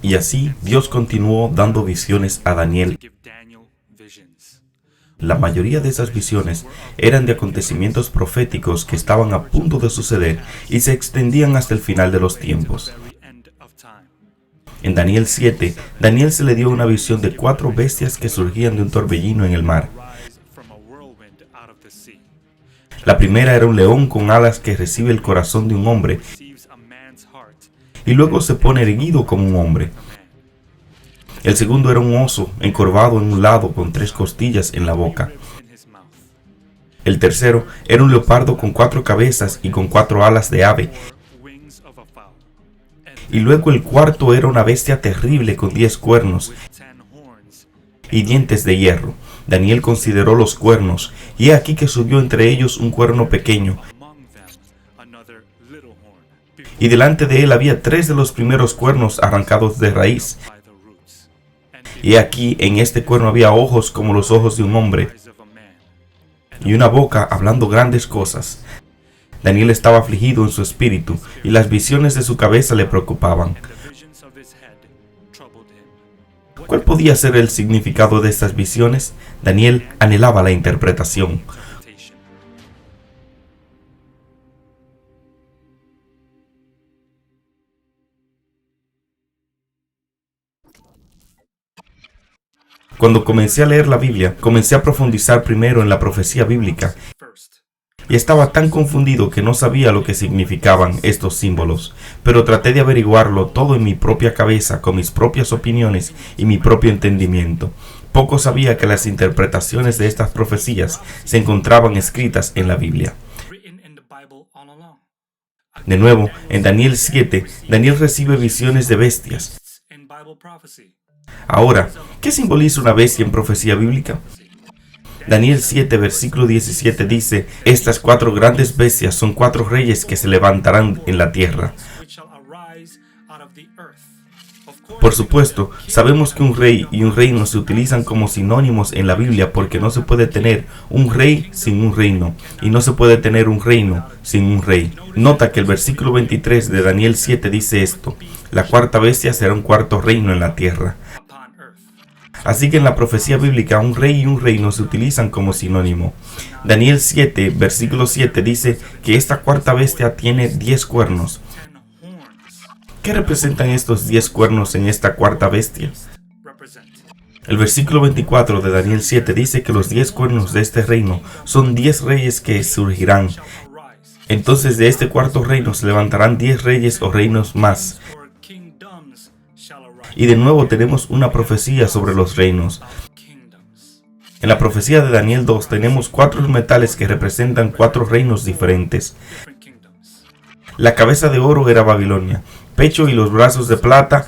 Y así Dios continuó dando visiones a Daniel. La mayoría de esas visiones eran de acontecimientos proféticos que estaban a punto de suceder y se extendían hasta el final de los tiempos. En Daniel 7, Daniel se le dio una visión de 4 bestias que surgían de un torbellino en el mar. La primera era un león con alas que recibe el corazón de un hombre y luego se pone erguido como un hombre. El segundo era un oso encorvado en un lado con 3 costillas en la boca. El tercero era un leopardo con 4 cabezas y con 4 alas de ave. Y luego el cuarto era una bestia terrible con 10 cuernos y dientes de hierro. Daniel consideró los cuernos, y he aquí que subió entre ellos un cuerno pequeño. Y delante de él había 3 de los primeros cuernos arrancados de raíz. Y aquí en este cuerno había ojos como los ojos de un hombre, y una boca hablando grandes cosas. Daniel estaba afligido en su espíritu, y las visiones de su cabeza le preocupaban. ¿Cuál podía ser el significado de estas visiones? Daniel anhelaba la interpretación. Cuando comencé a leer la Biblia, comencé a profundizar primero en la profecía bíblica y estaba tan confundido que no sabía lo que significaban estos símbolos, pero traté de averiguarlo todo en mi propia cabeza, con mis propias opiniones y mi propio entendimiento. Poco sabía que las interpretaciones de estas profecías se encontraban escritas en la Biblia. De nuevo, en Daniel 7, Daniel recibe visiones de bestias. Ahora, ¿qué simboliza una bestia en profecía bíblica? Daniel 7, versículo 17 dice: estas 4 grandes bestias son 4 reyes que se levantarán en la tierra. Por supuesto, sabemos que un rey y un reino se utilizan como sinónimos en la Biblia porque no se puede tener un rey sin un reino y no se puede tener un reino sin un rey. Nota que el versículo 23 de Daniel 7 dice esto: la 4ª bestia será un 4º reino en la tierra. Así que en la profecía bíblica un rey y un reino se utilizan como sinónimo. Daniel 7, versículo 7 dice que esta 4ª bestia tiene 10 cuernos. ¿Qué representan estos 10 cuernos en esta 4ª bestia? El versículo 24 de Daniel 7 dice que los 10 cuernos de este reino son 10 reyes que surgirán. Entonces de este 4º reino se levantarán 10 reyes o reinos más. Y de nuevo tenemos una profecía sobre los reinos. En la profecía de Daniel 2 tenemos 4 metales que representan 4 reinos diferentes. La cabeza de oro era Babilonia, pecho y los brazos de plata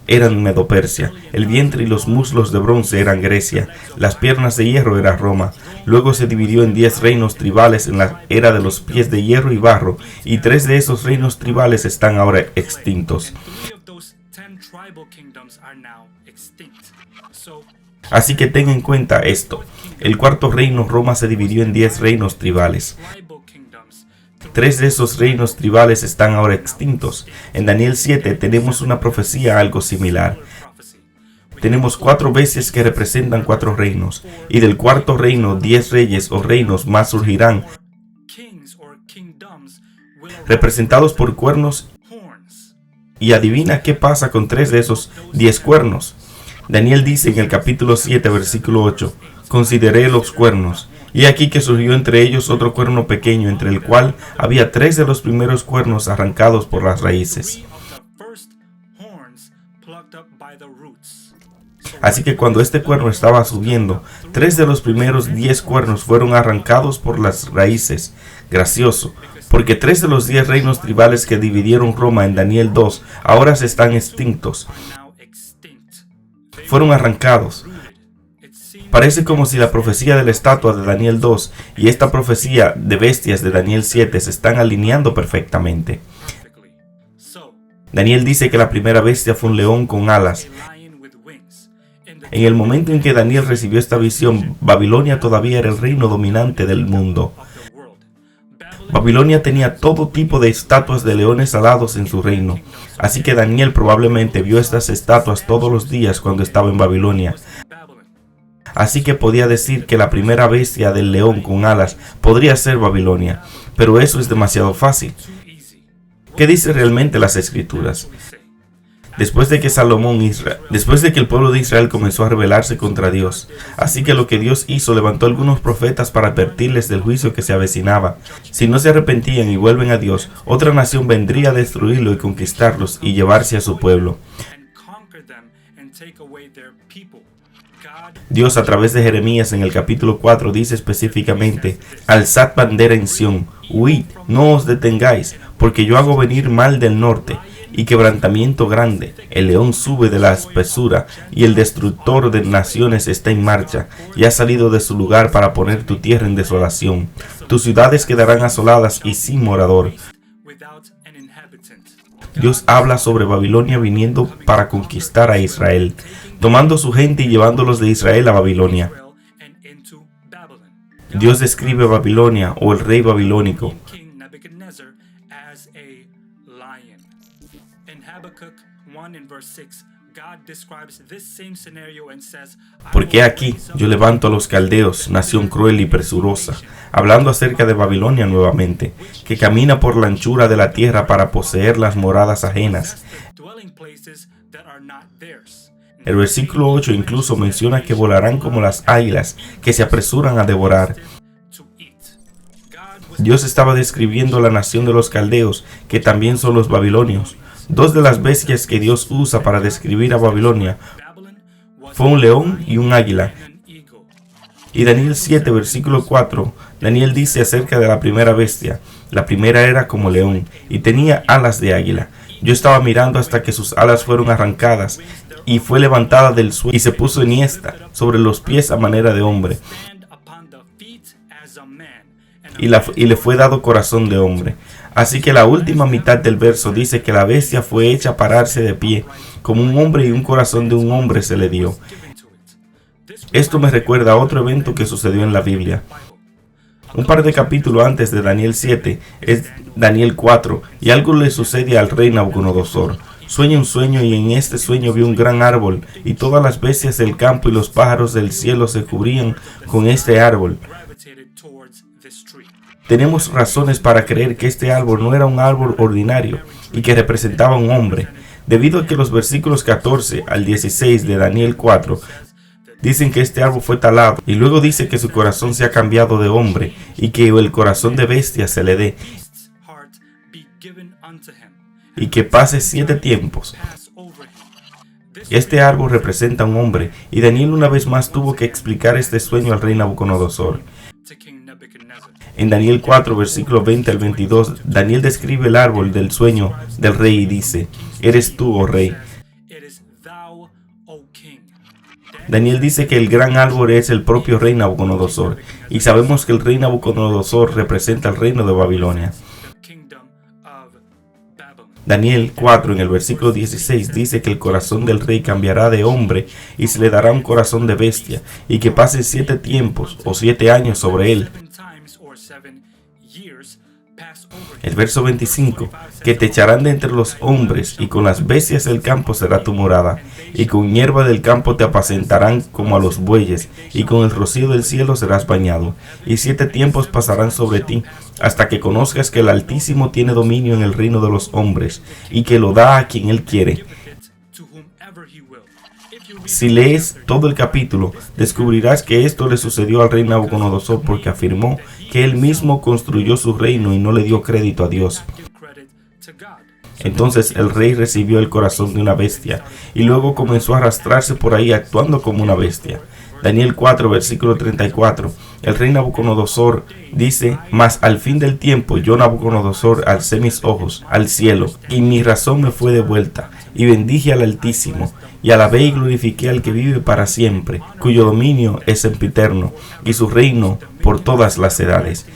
eran Medo-Persia, el vientre y los muslos de bronce eran Grecia, las piernas de hierro era Roma. Luego se dividió en 10 reinos tribales en la era de los pies de hierro y barro, y 3 de esos reinos tribales están ahora extintos. Así que ten en cuenta esto: el 4º reino, Roma, se dividió en 10 reinos tribales. 3 de esos reinos tribales están ahora extintos. En Daniel 7 tenemos una profecía algo similar. Tenemos 4 bestias que representan 4 reinos, y del 4º reino 10 reyes o reinos más surgirán, representados por cuernos. Y adivina qué pasa con 3 de esos 10 cuernos. Daniel dice en el capítulo 7, versículo 8: consideré los cuernos, y aquí que surgió entre ellos otro cuerno pequeño, entre el cual había 3 de los primeros cuernos arrancados por las raíces. Así que cuando este cuerno estaba subiendo, 3 de los primeros 10 cuernos fueron arrancados por las raíces. Gracioso, porque 3 de los 10 reinos tribales que dividieron Roma en Daniel 2 ahora se están extintos. Fueron arrancados. Parece como si la profecía de la estatua de Daniel 2 y esta profecía de bestias de Daniel 7 se están alineando perfectamente. Daniel dice que la primera bestia fue un león con alas. En el momento en que Daniel recibió esta visión, Babilonia todavía era el reino dominante del mundo. Babilonia tenía todo tipo de estatuas de leones alados en su reino, así que Daniel probablemente vio estas estatuas todos los días cuando estaba en Babilonia. Así que podía decir que la primera bestia del león con alas podría ser Babilonia, pero eso es demasiado fácil. ¿Qué dice realmente las Escrituras? Después de que el pueblo de Israel comenzó a rebelarse contra Dios, así que lo que Dios hizo, levantó algunos profetas para advertirles del juicio que se avecinaba. Si no se arrepentían y vuelven a Dios, otra nación vendría a destruirlo y conquistarlos y llevarse a su pueblo. Dios, a través de Jeremías en el capítulo 4, dice específicamente: alzad bandera en Sión, huid, no os detengáis, porque yo hago venir mal del norte y quebrantamiento grande. El león sube de la espesura y el destructor de naciones está en marcha, y ha salido de su lugar para poner tu tierra en desolación. Tus ciudades quedarán asoladas y sin morador. Dios habla sobre Babilonia viniendo para conquistar a Israel, tomando su gente y llevándolos de Israel a Babilonia. Dios describe a Babilonia, o el rey babilónico, porque aquí yo levanto a los caldeos, nación cruel y presurosa, hablando acerca de Babilonia nuevamente, que camina por la anchura de la tierra para poseer las moradas ajenas. El versículo 8 incluso menciona que volarán como las águilas que se apresuran a devorar. Dios estaba describiendo la nación de los caldeos, que también son los babilonios. Dos de las bestias que Dios usa para describir a Babilonia fue un león y un águila. Y Daniel 7, versículo 4, Daniel dice acerca de la primera bestia: la primera era como león y tenía alas de águila. Yo estaba mirando hasta que sus alas fueron arrancadas y fue levantada del suelo y se puso enhiesta sobre los pies a manera de hombre. Y le fue dado corazón de hombre. Así que la última mitad del verso dice que la bestia fue hecha pararse de pie como un hombre, y un corazón de un hombre se le dio. Esto me recuerda a otro evento que sucedió en la Biblia. Un par de capítulos antes de Daniel 7 es Daniel 4, y algo le sucede al rey Nabucodonosor. Sueña un sueño, y en este sueño vio un gran árbol, y todas las bestias del campo y los pájaros del cielo se cubrían con este árbol. Tenemos razones para creer que este árbol no era un árbol ordinario y que representaba a un hombre, debido a que los versículos 14 al 16 de Daniel 4 dicen que este árbol fue talado, y luego dice que su corazón se ha cambiado de hombre y que el corazón de bestia se le dé, y que pase 7 tiempos. Este árbol representa a un hombre, y Daniel una vez más tuvo que explicar este sueño al rey Nabucodonosor. En Daniel 4, versículos 20 al 22, Daniel describe el árbol del sueño del rey y dice: eres tú, oh rey. Daniel dice que el gran árbol es el propio rey Nabucodonosor, y sabemos que el rey Nabucodonosor representa el reino de Babilonia. Daniel 4 en el versículo 16 dice que el corazón del rey cambiará de hombre y se le dará un corazón de bestia, y que pasen 7 tiempos o 7 años sobre él. El verso 25, que te echarán de entre los hombres, y con las bestias del campo será tu morada, y con hierba del campo te apacentarán como a los bueyes, y con el rocío del cielo serás bañado, y 7 tiempos pasarán sobre ti, hasta que conozcas que el Altísimo tiene dominio en el reino de los hombres, y que lo da a quien él quiere. Si lees todo el capítulo, descubrirás que esto le sucedió al rey Nabucodonosor porque afirmó que él mismo construyó su reino y no le dio crédito a Dios. Entonces el rey recibió el corazón de una bestia y luego comenzó a arrastrarse por ahí actuando como una bestia. Daniel 4, versículo 34. El rey Nabucodonosor dice: mas al fin del tiempo yo, Nabucodonosor, alcé mis ojos al cielo, y mi razón me fue devuelta, y bendije al Altísimo, y alabé y glorifiqué al que vive para siempre, cuyo dominio es sempiterno, y su reino por todas las edades.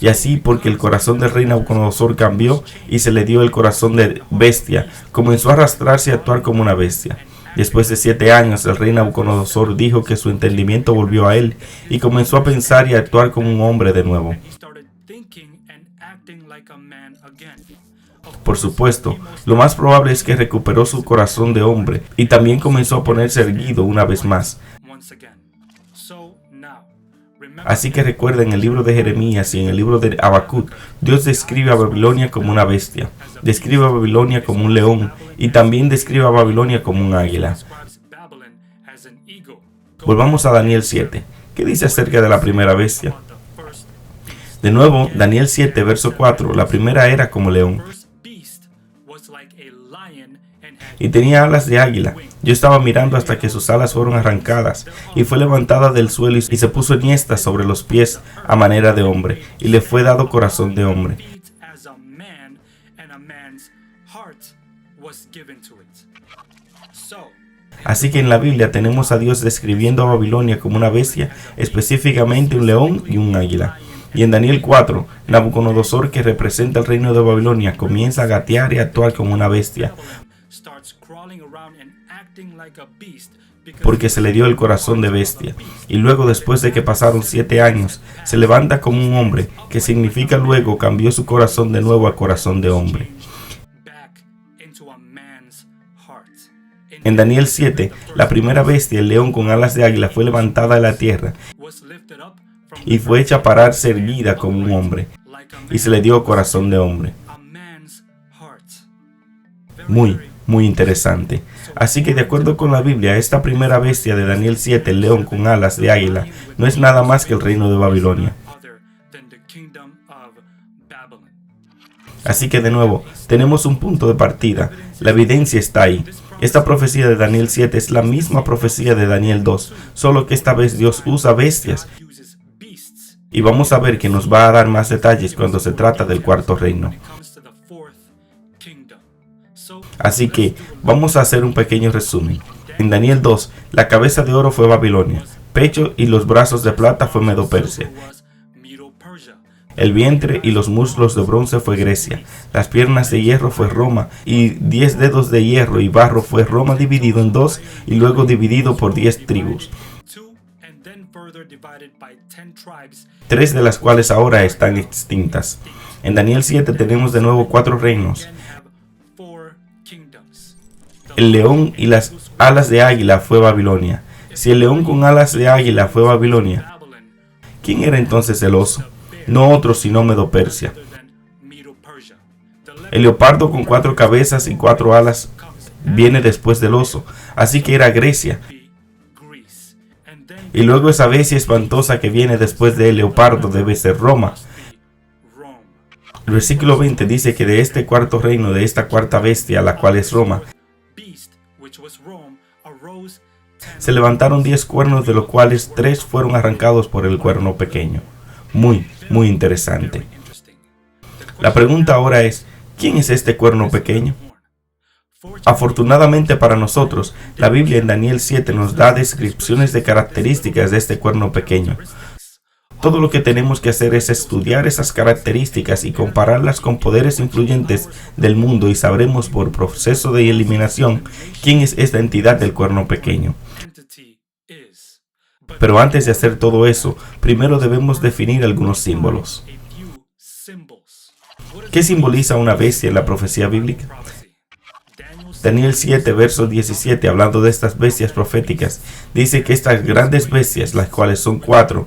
Y así, porque el corazón del rey Nabucodonosor cambió y se le dio el corazón de bestia, comenzó a arrastrarse y a actuar como una bestia. Después de 7 años, el rey Nabucodonosor dijo que su entendimiento volvió a él y comenzó a pensar y a actuar como un hombre de nuevo. Por supuesto, lo más probable es que recuperó su corazón de hombre y también comenzó a ponerse erguido una vez más. Así que recuerden, en el libro de Jeremías y en el libro de Habacuc, Dios describe a Babilonia como una bestia, describe a Babilonia como un león y también describe a Babilonia como un águila. Volvamos a Daniel 7. ¿Qué dice acerca de la primera bestia? De nuevo, Daniel 7, verso 4, la primera era como león y tenía alas de águila. Yo estaba mirando hasta que sus alas fueron arrancadas y fue levantada del suelo y se puso enhiesta sobre los pies a manera de hombre y le fue dado corazón de hombre. Así que en la Biblia tenemos a Dios describiendo a Babilonia como una bestia, específicamente un león y un águila. Y en Daniel 4, Nabucodonosor, que representa el reino de Babilonia, comienza a gatear y actuar como una bestia, porque se le dio el corazón de bestia. Y luego, después de que pasaron 7 años, se levanta como un hombre, que significa luego cambió su corazón de nuevo a corazón de hombre. En Daniel 7, la primera bestia, el león con alas de águila, fue levantada de la tierra y fue hecha pararse erguida como un hombre, y se le dio corazón de hombre. Muy interesante. Así que de acuerdo con la Biblia, esta primera bestia de Daniel 7, el león con alas de águila, no es nada más que el reino de Babilonia. Así que de nuevo, tenemos un punto de partida. La evidencia está ahí. Esta profecía de Daniel 7 es la misma profecía de Daniel 2, solo que esta vez Dios usa bestias. Y vamos a ver que nos va a dar más detalles cuando se trata del cuarto reino. Así que vamos a hacer un pequeño resumen. En Daniel 2, la cabeza de oro fue Babilonia, pecho y los brazos de plata fue Medo-Persia. El vientre y los muslos de bronce fue Grecia, las piernas de hierro fue Roma, y 10 dedos de hierro y barro fue Roma dividido en 2 y luego dividido por 10 tribus, 3 de las cuales ahora están extintas. En Daniel 7 tenemos de nuevo 4 reinos. El león y las alas de águila fue Babilonia. Si el león con alas de águila fue Babilonia, ¿quién era entonces el oso? No otro sino Medo-Persia. El leopardo con 4 cabezas y 4 alas viene después del oso, así que era Grecia. Y luego esa bestia espantosa que viene después del leopardo debe ser Roma. El versículo 20 dice que de este cuarto reino, de esta cuarta bestia, la cual es Roma, se levantaron 10 cuernos, de los cuales 3 fueron arrancados por el cuerno pequeño. Muy interesante. La pregunta ahora es, ¿quién es este cuerno pequeño? Afortunadamente para nosotros, la Biblia en Daniel 7 nos da descripciones de características de este cuerno pequeño. Todo lo que tenemos que hacer es estudiar esas características y compararlas con poderes influyentes del mundo y sabremos por proceso de eliminación quién es esta entidad del cuerno pequeño. Pero antes de hacer todo eso, primero debemos definir algunos símbolos. ¿Qué simboliza una bestia en la profecía bíblica? Daniel 7, verso 17, hablando de estas bestias proféticas, dice que estas grandes bestias, las cuales son 4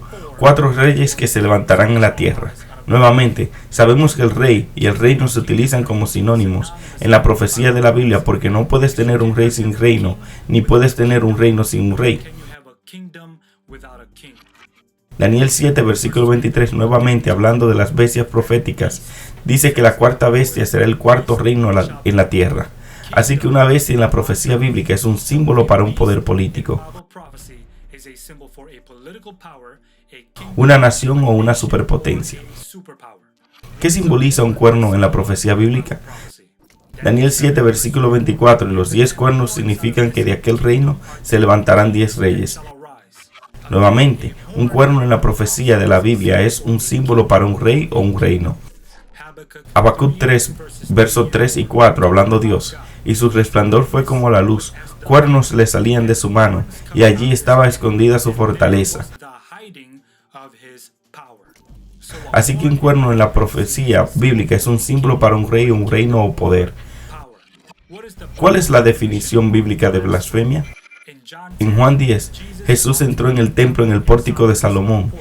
reyes que se levantarán en la tierra. Nuevamente, sabemos que el rey y el reino se utilizan como sinónimos en la profecía de la Biblia porque no puedes tener un rey sin reino, ni puedes tener un reino sin un rey. Daniel 7, versículo 23, nuevamente hablando de las bestias proféticas, dice que la cuarta bestia será el cuarto reino en la tierra. Así que una bestia en la profecía bíblica es un símbolo para un poder político, una nación o una superpotencia. ¿Qué simboliza un cuerno en la profecía bíblica? Daniel 7, versículo 24, y los 10 cuernos significan que de aquel reino se levantarán 10 reyes. Nuevamente, un cuerno en la profecía de la Biblia es un símbolo para un rey o un reino. Habacuc 3, versos 3 y 4, hablando Dios, y su resplandor fue como la luz, cuernos le salían de su mano, y allí estaba escondida su fortaleza. Así que un cuerno en la profecía bíblica es un símbolo para un rey, un reino o poder. ¿Cuál es la definición bíblica de blasfemia? En Juan 10, Jesús entró en el templo en el pórtico de Salomón,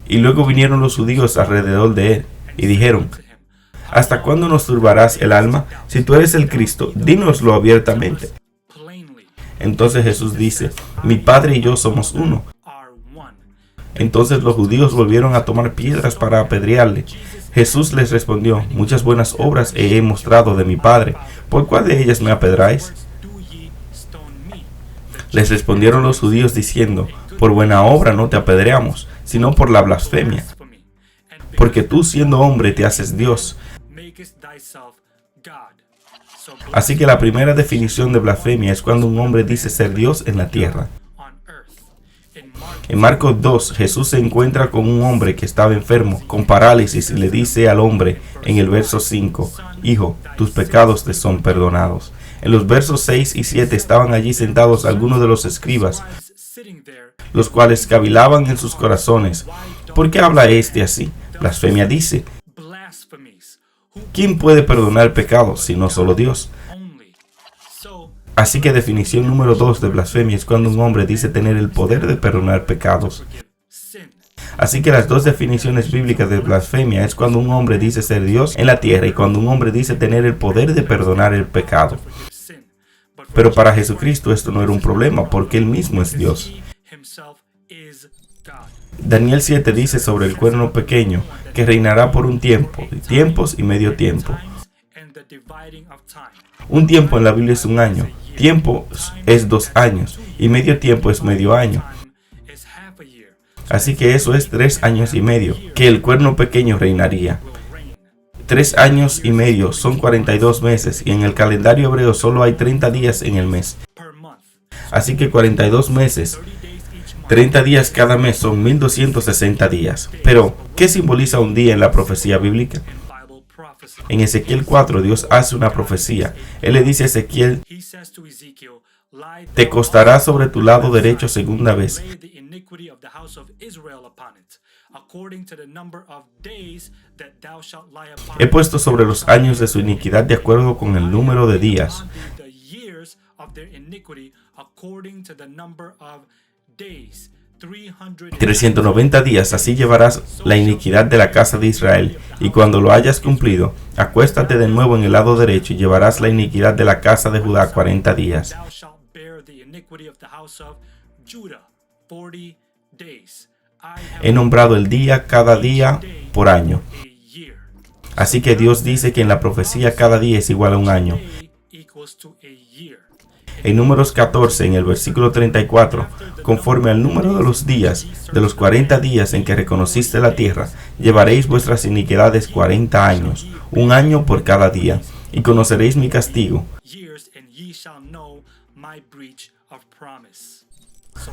y luego vinieron los judíos alrededor de él, y dijeron: ¿hasta cuándo nos turbarás el alma? Si tú eres el Cristo, dínoslo abiertamente. Entonces Jesús dice: mi Padre y yo somos uno. Entonces los judíos volvieron a tomar piedras para apedrearle. Jesús les respondió: muchas buenas obras he mostrado de mi Padre, ¿por cuál de ellas me apedráis? Les respondieron los judíos diciendo: por buena obra no te apedreamos, sino por la blasfemia, porque tú, siendo hombre, te haces Dios. Así que la primera definición de blasfemia es cuando un hombre dice ser Dios en la tierra. En Marcos 2, Jesús se encuentra con un hombre que estaba enfermo, con parálisis, y le dice al hombre en el verso 5: hijo, tus pecados te son perdonados. En los versos 6 y 7 estaban allí sentados algunos de los escribas, los cuales cavilaban en sus corazones: ¿por qué habla este así? Blasfemia dice. ¿Quién puede perdonar pecados sino solo Dios? Así que definición número 2 de blasfemia es cuando un hombre dice tener el poder de perdonar pecados. Así que las dos definiciones bíblicas de blasfemia es cuando un hombre dice ser Dios en la tierra y cuando un hombre dice tener el poder de perdonar el pecado. Pero para Jesucristo esto no era un problema, porque Él mismo es Dios. Daniel 7 dice sobre el cuerno pequeño que reinará por un tiempo, tiempos y medio tiempo. Un tiempo en la Biblia es un año, tiempo es 2 años y medio tiempo es medio año. Así que eso es 3 años y medio que el cuerno pequeño reinaría. 3 años y medio son 42 meses y en el calendario hebreo solo hay 30 días en el mes. Así que 42 meses, 30 días cada mes son 1260 días. Pero, ¿qué simboliza un día en la profecía bíblica? En Ezequiel 4, Dios hace una profecía. Él le dice a Ezequiel: te costará sobre tu lado derecho segunda vez. He puesto sobre los años de su iniquidad de acuerdo con el número de días. 390 días, así llevarás la iniquidad de la casa de Israel, y cuando lo hayas cumplido, acuéstate de nuevo en el lado derecho y llevarás la iniquidad de la casa de Judá 40 días. He nombrado el día cada día por año. Así que Dios dice que en la profecía cada día es igual a un año. En Números 14, en el versículo 34, conforme al número de los días, de los 40 días en que reconociste la tierra, llevaréis vuestras iniquidades 40 años, un año por cada día, y conoceréis mi castigo.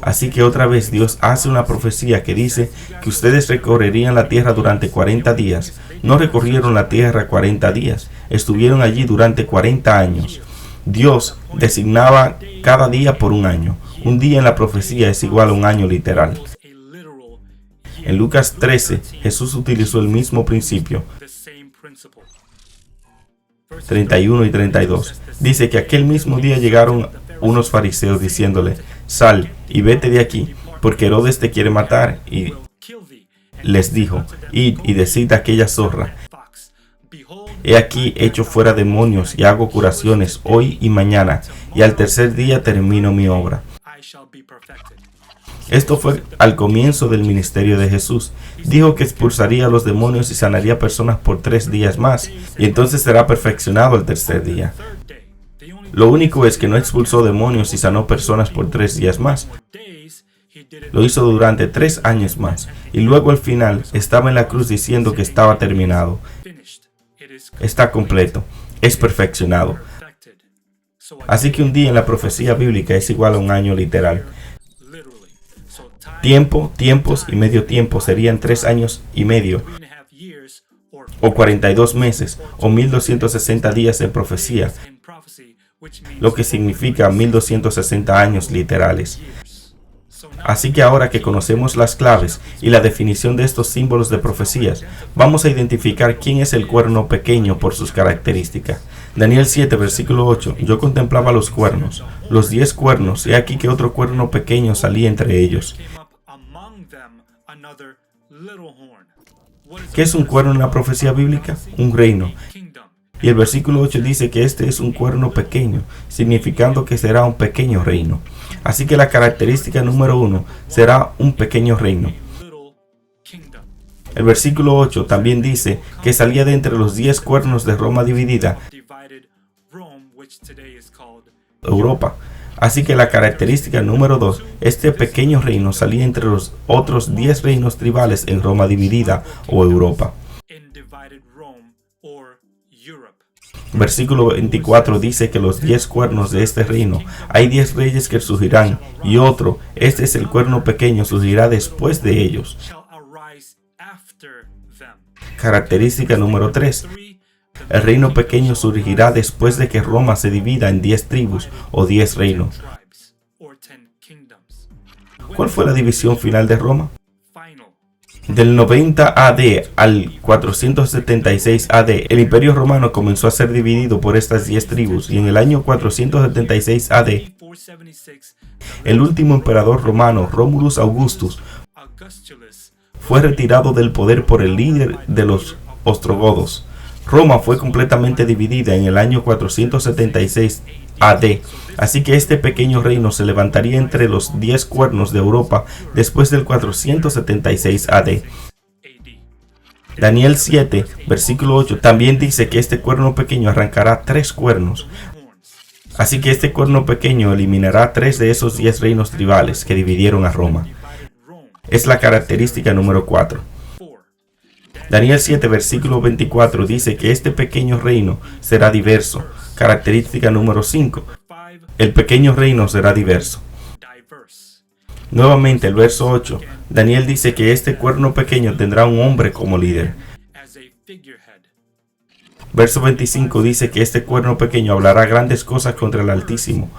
Así que otra vez Dios hace una profecía que dice que ustedes recorrerían la tierra durante 40 días. No recorrieron la tierra 40 días, estuvieron allí durante 40 años. Dios designaba cada día por un año. Un día en la profecía es igual a un año literal. En Lucas 13, Jesús utilizó el mismo principio. 31 y 32. Dice que aquel mismo día llegaron unos fariseos diciéndole: sal y vete de aquí, porque Herodes te quiere matar. Y les dijo: id y decid a aquella zorra: he aquí echo fuera demonios y hago curaciones hoy y mañana, y al tercer día termino mi obra. Esto fue al comienzo del ministerio de Jesús. Dijo que expulsaría a los demonios y sanaría personas por 3 días más, y entonces será perfeccionado al tercer día. Lo único es que no expulsó demonios y sanó personas por 3 días más. Lo hizo durante 3 años más, y luego al final estaba en la cruz diciendo que estaba terminado. Está completo, es perfeccionado. Así que un día en la profecía bíblica es igual a un año literal. Tiempo, tiempos y medio tiempo serían 3 años y medio, o 42 meses, o 1260 días en profecía. lo que significa 1260 años literales. Así que ahora que conocemos las claves y la definición de estos símbolos de profecías, vamos a identificar quién es el cuerno pequeño por sus características. Daniel 7, versículo 8. Yo contemplaba los cuernos, los 10 cuernos, y aquí que otro cuerno pequeño salía entre ellos. ¿Qué es un cuerno en la profecía bíblica? Un reino. Y el versículo 8 dice que este es un cuerno pequeño, significando que será un pequeño reino. Así que la característica número 1 será un pequeño reino. El versículo 8 también dice que salía de entre los 10 cuernos de Roma dividida, Europa. Así que la característica número 2, este pequeño reino salía entre los otros 10 reinos tribales en Roma dividida o Europa. Versículo 24 dice que los 10 cuernos de este reino, hay 10 reyes que surgirán, y otro, este es el cuerno pequeño, surgirá después de ellos. Característica número 3. El reino pequeño surgirá después de que Roma se divida en 10 tribus o 10 reinos. ¿Cuál fue la división final de Roma? Del 90 AD al 476 AD, el Imperio Romano comenzó a ser dividido por estas 10 tribus, y en el año 476 AD, el último emperador romano, Romulus Augustus, fue retirado del poder por el líder de los ostrogodos. Roma fue completamente dividida en el año 476 AD, así que este pequeño reino se levantaría entre los 10 cuernos de Europa después del 476 AD. Daniel 7, versículo 8 también dice que este cuerno pequeño arrancará 3 cuernos. Así que este cuerno pequeño eliminará 3 de esos 10 reinos tribales que dividieron a Roma. Es la característica número 4. Daniel 7, versículo 24 dice que este pequeño reino será diverso. Característica número 5. El pequeño reino será diverso. Nuevamente el verso 8. Daniel dice que este cuerno pequeño tendrá un hombre como líder. Verso 25 dice que este cuerno pequeño hablará grandes cosas contra el Altísimo.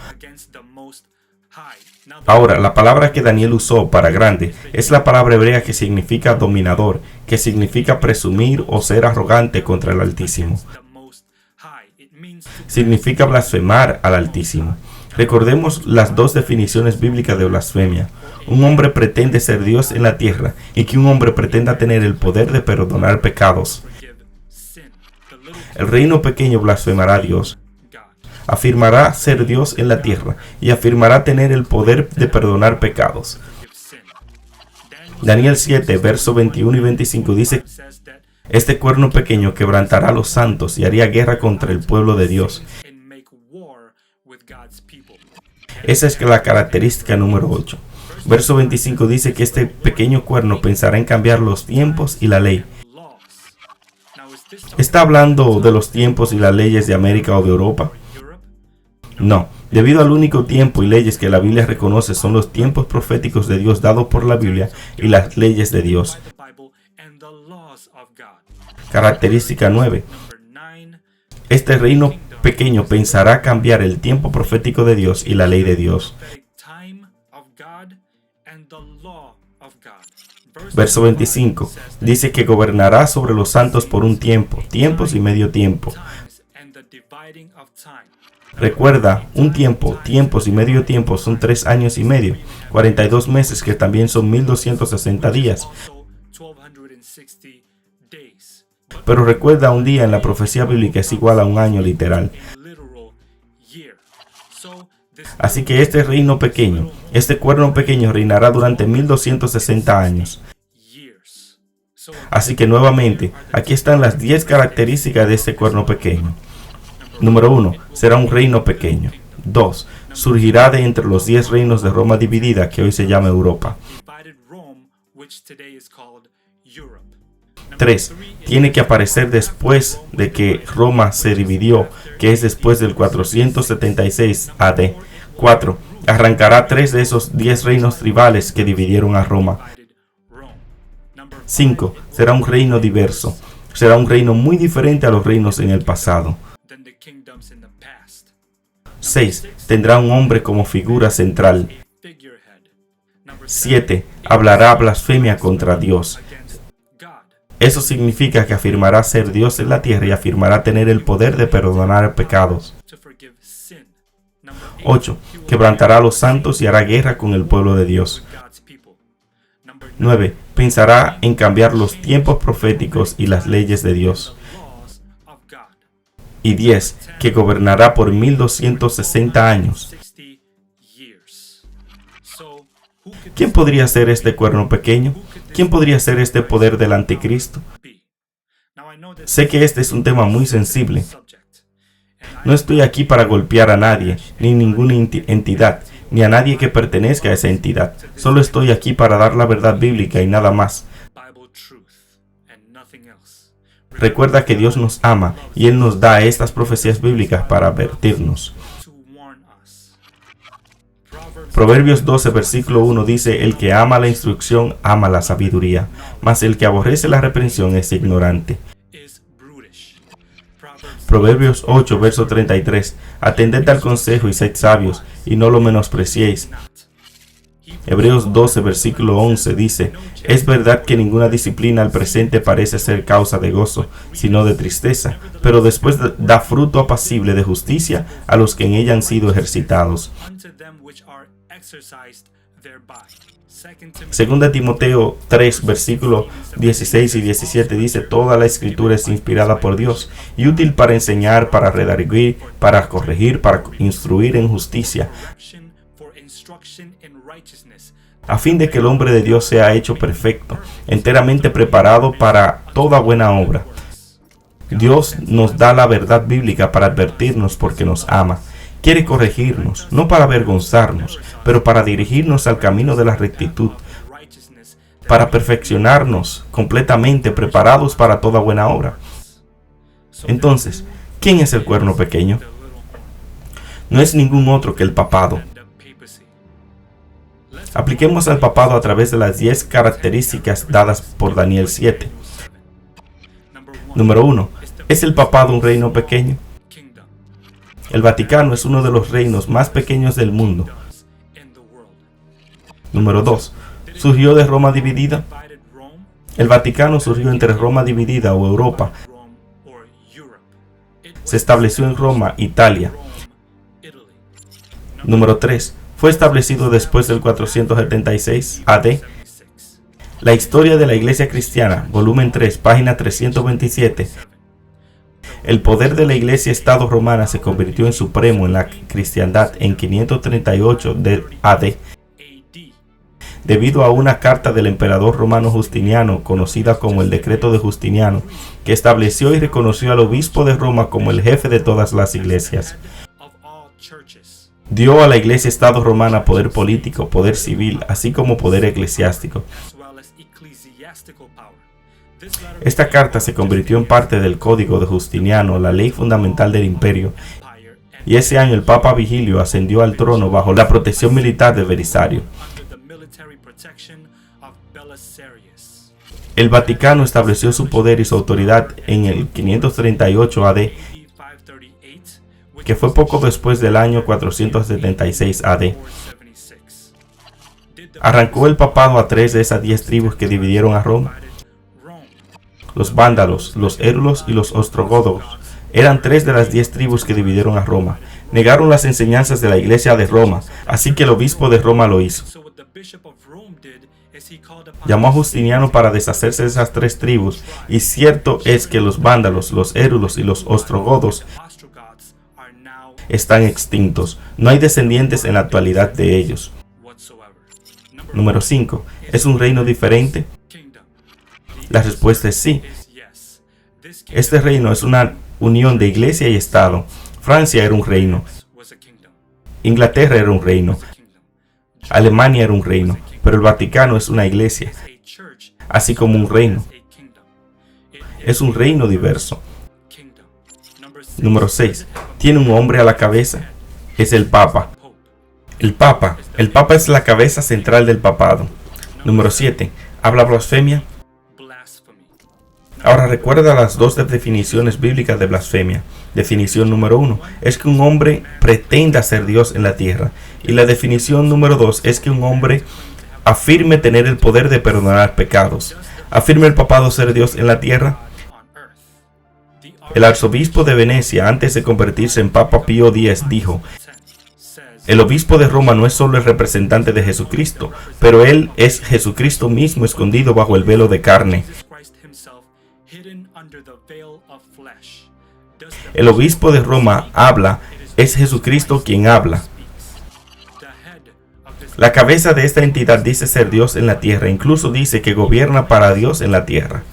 Ahora, la palabra que Daniel usó para grande es la palabra hebrea que significa dominador, que significa presumir o ser arrogante contra el Altísimo. Significa blasfemar al Altísimo. Recordemos las dos definiciones bíblicas de blasfemia. Un hombre pretende ser Dios en la tierra y que un hombre pretenda tener el poder de perdonar pecados. El reino pequeño blasfemará a Dios. Afirmará ser Dios en la tierra y afirmará tener el poder de perdonar pecados. Daniel 7, verso 21 y 25 dice: este cuerno pequeño quebrantará a los santos y haría guerra contra el pueblo de Dios. Esa es la característica número 8. Verso 25 dice que este pequeño cuerno pensará en cambiar los tiempos y la ley. ¿Está hablando de los tiempos y las leyes de América o de Europa? No, debido al único tiempo y leyes que la Biblia reconoce son los tiempos proféticos de Dios dados por la Biblia y las leyes de Dios. Característica 9. Este reino pequeño pensará cambiar el tiempo profético de Dios y la ley de Dios. Verso 25 dice que gobernará sobre los santos por un tiempo, tiempos y medio tiempo. Recuerda, un tiempo, tiempos y medio tiempo son 3 años y medio, 42 meses que también son 1260 días. Pero recuerda, un día en la profecía bíblica es igual a un año literal. Así que este reino pequeño, este cuerno pequeño reinará durante 1260 años. Así que nuevamente, aquí están las 10 características de este cuerno pequeño. Número 1. Será un reino pequeño. 2. Surgirá de entre los 10 reinos de Roma dividida, que hoy se llama Europa. 3. Tiene que aparecer después de que Roma se dividió, que es después del 476 AD. 4. Arrancará 3 de esos 10 reinos tribales que dividieron a Roma. 5. Será un reino diverso. Será un reino muy diferente a los reinos en el pasado. 6. Tendrá un hombre como figura central. 7. Hablará blasfemia contra Dios. Eso significa que afirmará ser Dios en la tierra y afirmará tener el poder de perdonar pecados. 8. Quebrantará a los santos y hará guerra con el pueblo de Dios. 9. Pensará en cambiar los tiempos proféticos y las leyes de Dios. Y 10. Que gobernará por 1260 años. ¿Quién podría ser este cuerno pequeño? ¿Quién podría ser este poder del anticristo? Sé que este es un tema muy sensible. No estoy aquí para golpear a nadie, ni ninguna entidad, ni a nadie que pertenezca a esa entidad. Solo estoy aquí para dar la verdad bíblica y nada más. Recuerda que Dios nos ama y Él nos da estas profecías bíblicas para advertirnos. Proverbios 12, versículo 1 dice: el que ama la instrucción ama la sabiduría, mas el que aborrece la reprensión es ignorante. Proverbios 8, verso 33. Atended al consejo y sed sabios, y no lo menospreciéis. Hebreos 12, versículo 11 dice: es verdad que ninguna disciplina al presente parece ser causa de gozo, sino de tristeza, pero después da fruto apacible de justicia a los que en ella han sido ejercitados. Segunda Timoteo 3, versículos 16 y 17 dice: toda la escritura es inspirada por Dios y útil para enseñar, para redarguir, para corregir, para instruir en justicia, a fin de que el hombre de Dios sea hecho perfecto, enteramente preparado para toda buena obra. Dios nos da la verdad bíblica para advertirnos porque nos ama. Quiere corregirnos, no para avergonzarnos, pero para dirigirnos al camino de la rectitud, para perfeccionarnos completamente, preparados para toda buena obra. Entonces, ¿quién es el cuerno pequeño? No es ningún otro que el papado. Apliquemos al papado a través de las 10 características dadas por Daniel 7. Número 1. ¿Es el papado un reino pequeño? El Vaticano es uno de los reinos más pequeños del mundo. Número 2. ¿Surgió de Roma dividida? El Vaticano surgió entre Roma dividida o Europa. Se estableció en Roma, Italia. Número 3. Fue establecido después del 476 AD. La historia de la Iglesia Cristiana, volumen 3, página 327. El poder de la Iglesia-Estado romana se convirtió en supremo en la cristiandad en 538 AD, debido a una carta del emperador romano Justiniano, conocida como el Decreto de Justiniano, que estableció y reconoció al obispo de Roma como el jefe de todas las iglesias. Dio a la Iglesia-Estado romana poder político, poder civil, así como poder eclesiástico. Esta carta se convirtió en parte del Código de Justiniano, la ley fundamental del imperio, y ese año el Papa Vigilio ascendió al trono bajo la protección militar de Belisario. El Vaticano estableció su poder y su autoridad en el 538 AD, que fue poco después del año 476 AD. Arrancó el papado a 3 de esas 10 tribus que dividieron a Roma. Los vándalos, los érulos y los ostrogodos eran 3 de las 10 tribus que dividieron a Roma. Negaron las enseñanzas de la iglesia de Roma, así que el obispo de Roma lo hizo. Llamó a Justiniano para deshacerse de esas 3 tribus, y cierto es que los vándalos, los érulos y los ostrogodos están extintos. No hay descendientes en la actualidad de ellos. Número 5. ¿Es un reino diferente? La respuesta es sí. Este reino es una unión de iglesia y Estado. Francia era un reino. Inglaterra era un reino. Alemania era un reino. Pero el Vaticano es una iglesia, así como un reino. Es un reino diverso. Número 6. ¿Tiene un hombre a la cabeza? Es el Papa. El Papa es la cabeza central del papado. Número 7. ¿Habla blasfemia? Ahora recuerda las dos definiciones bíblicas de blasfemia. Definición número 1 es que un hombre pretenda ser Dios en la tierra. Y la definición número 2 es que un hombre afirme tener el poder de perdonar pecados. ¿Afirma el papado ser Dios en la tierra? El arzobispo de Venecia, antes de convertirse en Papa Pío X, dijo: el obispo de Roma no es solo el representante de Jesucristo, pero él es Jesucristo mismo escondido bajo el velo de carne. El obispo de Roma habla, es Jesucristo quien habla. La cabeza de esta entidad dice ser Dios en la tierra, incluso dice que gobierna para Dios en la tierra.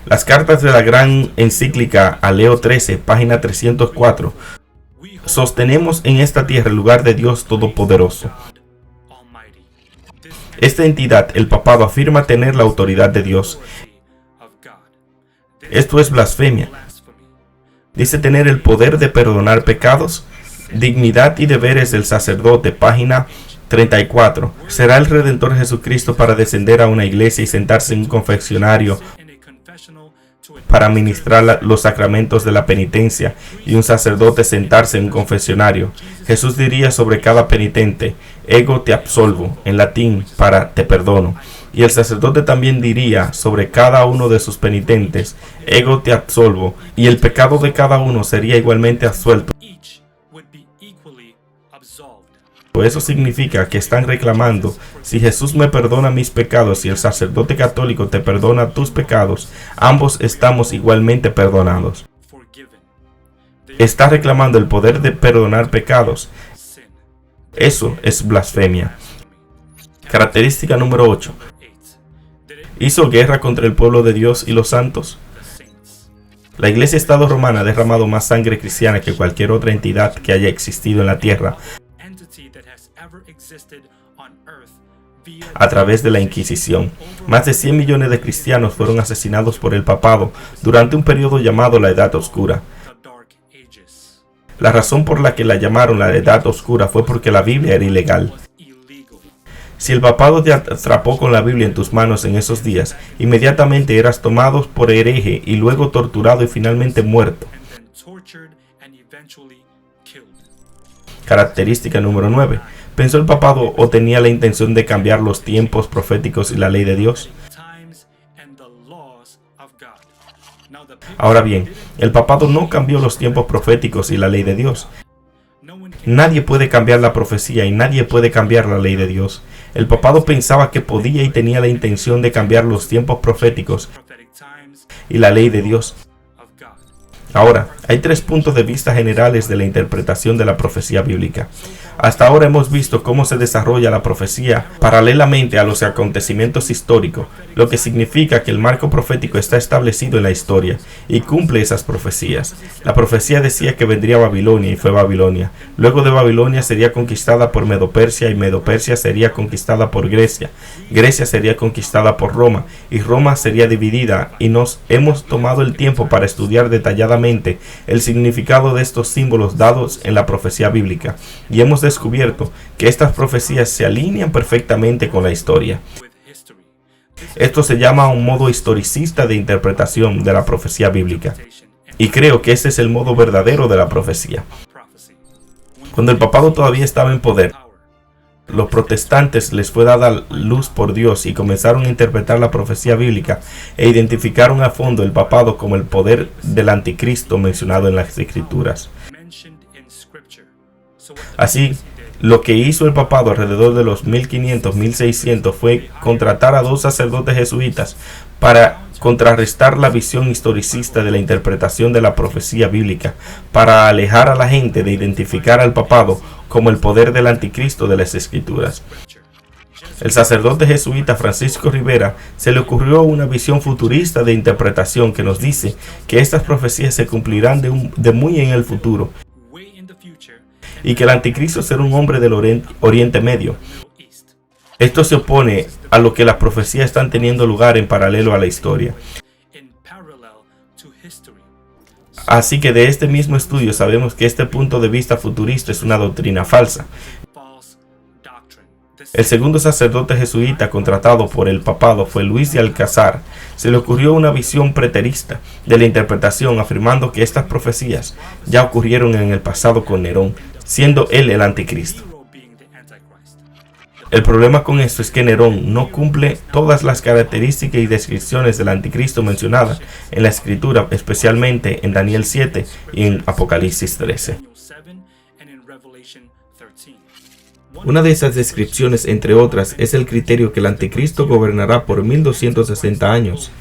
Las cartas de la gran encíclica a Leo XIII, página 304, sostenemos en esta tierra el lugar de Dios Todopoderoso. Esta entidad, el papado, afirma tener la autoridad de Dios. Esto es blasfemia. Dice tener el poder de perdonar pecados. Dignidad y deberes del sacerdote, página 34. ¿Será el Redentor Jesucristo para descender a una iglesia y sentarse en un confesionario para ministrar los sacramentos de la penitencia, y un sacerdote sentarse en un confesionario? Jesús diría sobre cada penitente: ego te absolvo, en latín para te perdono. Y el sacerdote también diría sobre cada uno de sus penitentes: ego te absolvo, y el pecado de cada uno sería igualmente absuelto. Eso significa que están reclamando: si Jesús me perdona mis pecados y el sacerdote católico te perdona tus pecados, ambos estamos igualmente perdonados. Está reclamando el poder de perdonar pecados. Eso es blasfemia. Característica número 8. ¿Hizo guerra contra el pueblo de Dios y los santos? La Iglesia-Estado romana ha derramado más sangre cristiana que cualquier otra entidad que haya existido en la tierra a través de la Inquisición. Más de 100 millones de cristianos fueron asesinados por el papado durante un periodo llamado la Edad Oscura. La razón por la que la llamaron la Edad Oscura fue porque la Biblia era ilegal. Si el papado te atrapó con la Biblia en tus manos en esos días, inmediatamente eras tomado por hereje y luego torturado y finalmente muerto. Característica número 9. ¿Pensó el papado o tenía la intención de cambiar los tiempos proféticos y la ley de Dios? Ahora bien, el papado no cambió los tiempos proféticos y la ley de Dios. Nadie puede cambiar la profecía y nadie puede cambiar la ley de Dios. El papado pensaba que podía y tenía la intención de cambiar los tiempos proféticos y la ley de Dios. Ahora, hay 3 puntos de vista generales de la interpretación de la profecía bíblica. Hasta ahora hemos visto cómo se desarrolla la profecía paralelamente a los acontecimientos históricos, lo que significa que el marco profético está establecido en la historia y cumple esas profecías. La profecía decía que vendría Babilonia y fue Babilonia. Luego de Babilonia sería conquistada por Medo-Persia y Medo-Persia sería conquistada por Grecia. Grecia sería conquistada por Roma y Roma sería dividida, y nos hemos tomado el tiempo para estudiar detalladamente el significado de estos símbolos dados en la profecía bíblica, y hemos descubierto que estas profecías se alinean perfectamente con la historia. Esto se llama un modo historicista de interpretación de la profecía bíblica, y creo que ese es el modo verdadero de la profecía. Cuando el papado todavía estaba en poder, los protestantes les fue dada luz por Dios y comenzaron a interpretar la profecía bíblica e identificaron a fondo el papado como el poder del anticristo mencionado en las escrituras. Así, lo que hizo el papado alrededor de los 1500-1600 fue contratar a 2 sacerdotes jesuitas para contrarrestar la visión historicista de la interpretación de la profecía bíblica, para alejar a la gente de identificar al papado como el poder del anticristo de las escrituras. El sacerdote jesuita Francisco Rivera se le ocurrió una visión futurista de interpretación que nos dice que estas profecías se cumplirán de muy en el futuro, y que el anticristo será un hombre del Oriente Medio. Esto se opone a lo que las profecías están teniendo lugar en paralelo a la historia. Así que de este mismo estudio sabemos que este punto de vista futurista es una doctrina falsa. El segundo sacerdote jesuita contratado por el papado fue Luis de Alcázar. Se le ocurrió una visión preterista de la interpretación, afirmando que estas profecías ya ocurrieron en el pasado con Nerón, siendo él el anticristo. El problema con esto es que Nerón no cumple todas las características y descripciones del anticristo mencionadas en la escritura, especialmente en Daniel 7 y en Apocalipsis 13. Una de esas descripciones, entre otras, es el criterio que el anticristo gobernará por 1260 años.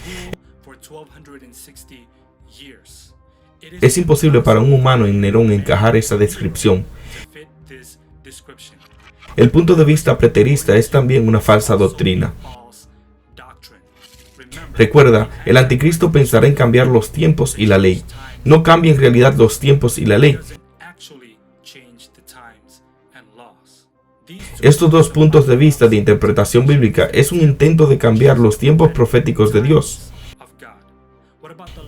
Es imposible para un humano en Nerón encajar esa descripción. El punto de vista preterista es también una falsa doctrina. Recuerda, el anticristo pensará en cambiar los tiempos y la ley. No cambia en realidad los tiempos y la ley. Estos dos puntos de vista de interpretación bíblica es un intento de cambiar los tiempos proféticos de Dios.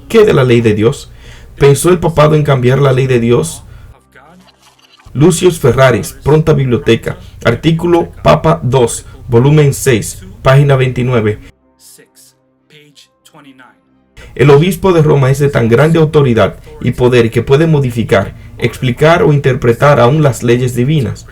¿Qué de la ley de Dios? ¿Pensó el papado en cambiar la ley de Dios? Lucius Ferraris, Pronta Biblioteca, artículo Papa 2, volumen 6, página 29. El obispo de Roma es de tan grande autoridad y poder que puede modificar, explicar o interpretar aún las leyes divinas.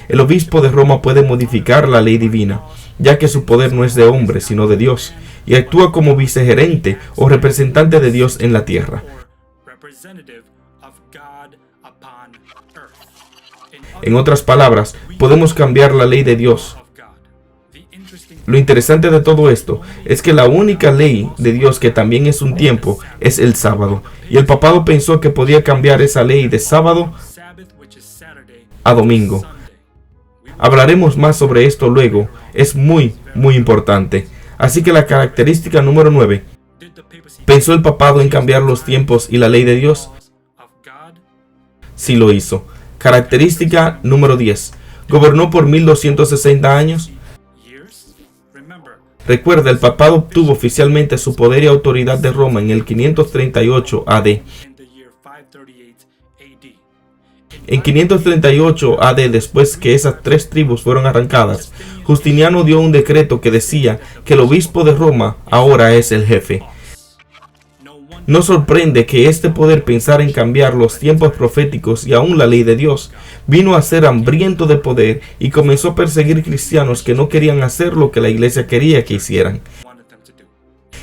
El obispo de Roma puede modificar la ley divina, ya que su poder no es de hombre, sino de Dios, y actúa como vicegerente o representante de Dios en la tierra. En otras palabras, podemos cambiar la ley de Dios. Lo interesante de todo esto es que la única ley de Dios que también es un tiempo es el sábado, y el papado pensó que podía cambiar esa ley de sábado a domingo. Hablaremos más sobre esto luego, es muy importante. Así que la característica número 9. ¿Pensó el papado en cambiar los tiempos y la ley de Dios? Sí lo hizo. Característica número 10. ¿Gobernó por 1260 años? Recuerda, el papado obtuvo oficialmente su poder y autoridad de Roma en el 538 AD. En 538 AD, después que esas 3 tribus fueron arrancadas, Justiniano dio un decreto que decía que el obispo de Roma ahora es el jefe. No sorprende que este poder pensara en cambiar los tiempos proféticos y aún la ley de Dios. Vino a ser hambriento de poder y comenzó a perseguir cristianos que no querían hacer lo que la iglesia quería que hicieran.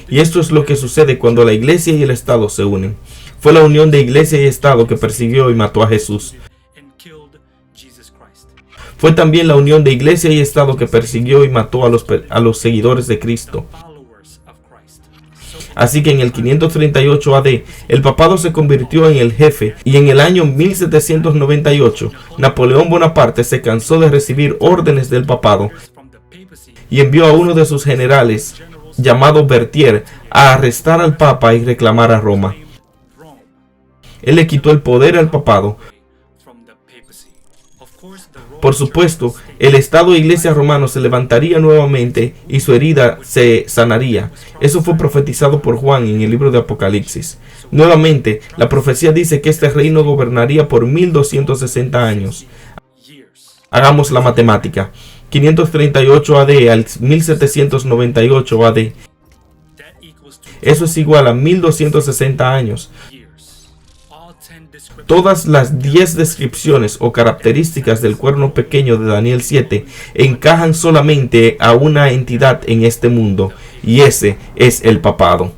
Y esto es lo que sucede cuando la iglesia y el Estado se unen. Fue la unión de iglesia y Estado que persiguió y mató a Jesús. Fue también la unión de iglesia y Estado que persiguió y mató a los seguidores de Cristo. Así que en el 538 AD, el papado se convirtió en el jefe, y en el año 1798, Napoleón Bonaparte se cansó de recibir órdenes del papado y envió a uno de sus generales, llamado Berthier, a arrestar al papa y reclamar a Roma. Él le quitó el poder al papado. Por supuesto, el Estado e Iglesia romano se levantaría nuevamente y su herida se sanaría. Eso fue profetizado por Juan en el libro de Apocalipsis. Nuevamente, la profecía dice que este reino gobernaría por 1260 años. Hagamos la matemática. 538 AD al 1798 AD. Eso es igual a 1260 años. Todas las 10 descripciones o características del cuerno pequeño de Daniel 7 encajan solamente a una entidad en este mundo, y ese es el papado.